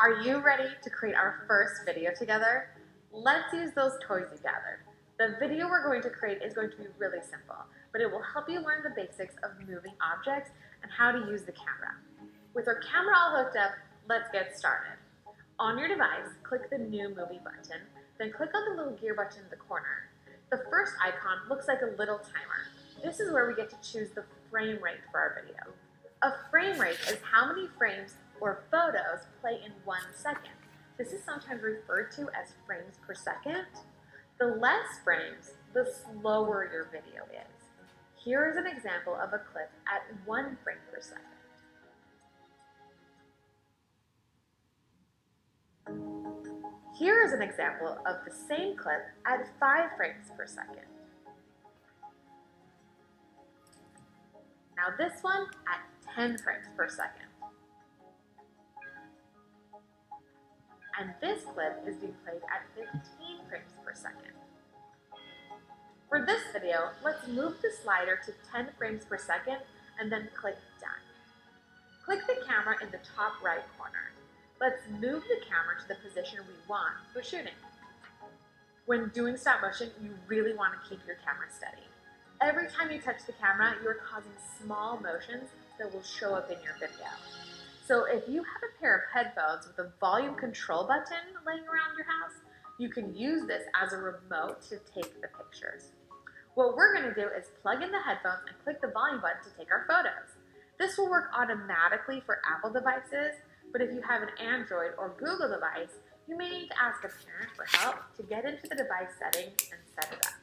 Are you ready to create our first video together? Let's use those toys you gathered. The video we're going to create is going to be really simple, but it will help you learn the basics of moving objects and how to use the camera. With our camera all hooked up, let's get started. On your device, click the New Movie button, then click on the little gear button in the corner. The first icon looks like a little timer. This is where we get to choose the frame rate for our video. A frame rate is how many frames or photos play in 1 second. This is sometimes referred to as frames per second. The less frames, the slower your video is. Here is an example of a clip at 1 frame per second. Here is an example of the same clip at 5 frames per second. Now this one at 10 frames per second. And this clip is being played at 15 frames per second. For this video, let's move the slider to 10 frames per second and then click Done. Click the camera in the top right corner. Let's move the camera to the position we want for shooting. When doing stop motion, you really want to keep your camera steady. Every time you touch the camera, you're causing small motions that will show up in your video. So if you have a pair of headphones with a volume control button laying around your house, you can use this as a remote to take the pictures. What we're going to do is plug in the headphones and click the volume button to take our photos. This will work automatically for Apple devices, but if you have an Android or Google device, you may need to ask a parent for help to get into the device settings and set it up.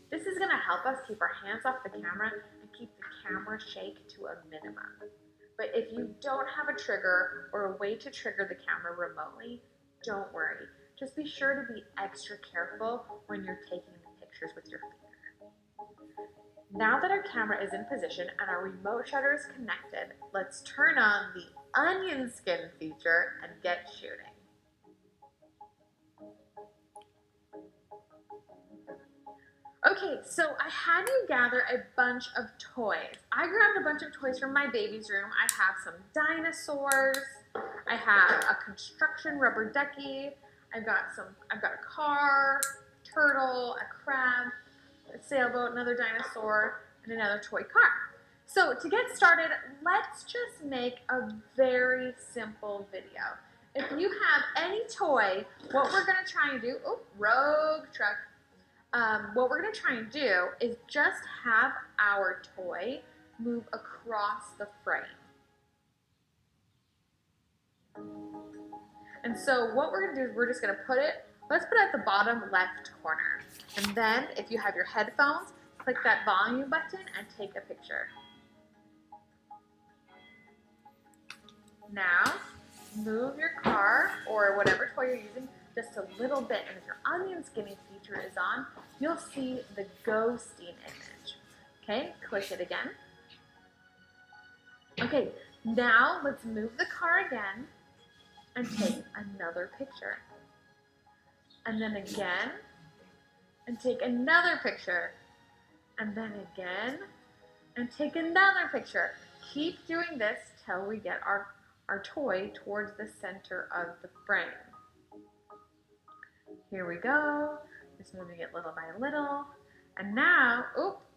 This is going to help us keep our hands off the camera and keep the camera shake to a minimum. But if you don't have a trigger or a way to trigger the camera remotely, don't worry. Just be sure to be extra careful when you're taking the pictures with your finger. Now that our camera is in position and our remote shutter is connected, let's turn on the onion skin feature and get shooting. Okay, so I had you gather a bunch of toys. I grabbed a bunch of toys from my baby's room. I have some dinosaurs. I have a construction rubber ducky. I've got a car, turtle, a crab, a sailboat, another dinosaur, and another toy car. So to get started, let's just make a very simple video. If you have any toy, what we're gonna try and do, rogue truck. What we're going to try and do is just have our toy move across the frame. And so what we're going to do is we're just going to let's put it at the bottom left corner. And then if you have your headphones, click that volume button and take a picture. Now, move your car or whatever toy you're using just a little bit, and if your onion skinning feature is on, you'll see the ghosting image. Okay, click it again. Okay, now let's move the car again and take another picture. And then again, and take another picture. And then again, and take another picture. Keep doing this till we get our toy towards the center of the frame. Here we go, just moving it little by little. And now,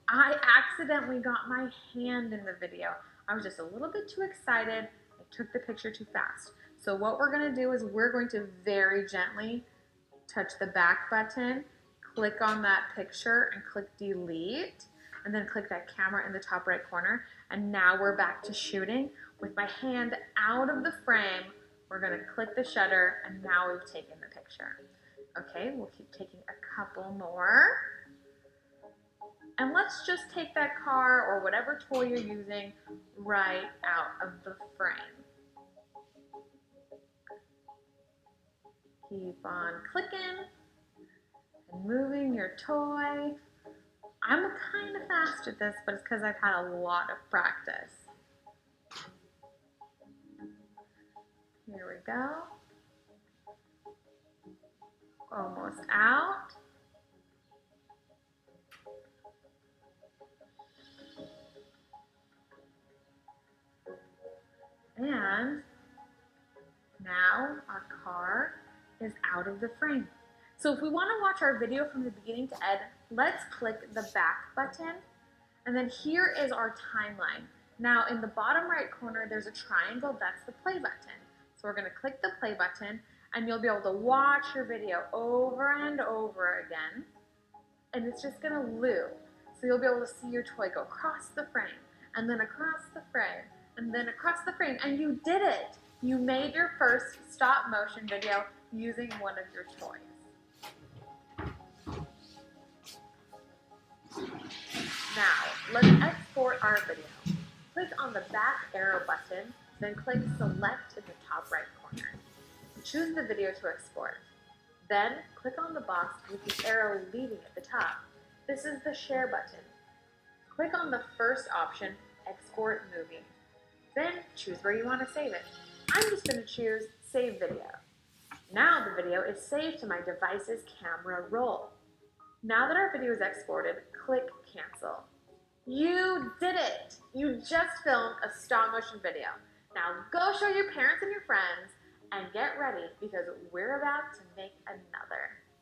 I accidentally got my hand in the video. I was just a little bit too excited. I took the picture too fast. So what we're gonna do is we're going to very gently touch the back button, click on that picture and click delete, and then click that camera in the top right corner. And now we're back to shooting. With my hand out of the frame, we're gonna click the shutter, and now we've taken the picture. Okay, we'll keep taking a couple more. And let's just take that car or whatever toy you're using right out of the frame. Keep on clicking and moving your toy. I'm kind of fast at this, but it's because I've had a lot of practice. Here we go. Almost out. And Now our car is out of the frame. So if we want to watch our video from the beginning to end, let's click the back button. And then here is our timeline. Now in the bottom right corner, there's a triangle, that's the play button. So we're gonna click the play button and you'll be able to watch your video over and over again. And it's just gonna loop. So you'll be able to see your toy go across the frame, and then across the frame, and then across the frame, and you did it! You made your first stop motion video using one of your toys. Now, let's export our video. Click on the back arrow button, then click select in the top right corner. Choose the video to export. Then, click on the box with the arrow leading at the top. This is the share button. Click on the first option, export movie. Then, choose where you want to save it. I'm just going to choose save video. Now the video is saved to my device's camera roll. Now that our video is exported, click cancel. You did it! You just filmed a stop motion video. Now go show your parents and your friends and get ready because we're about to make another.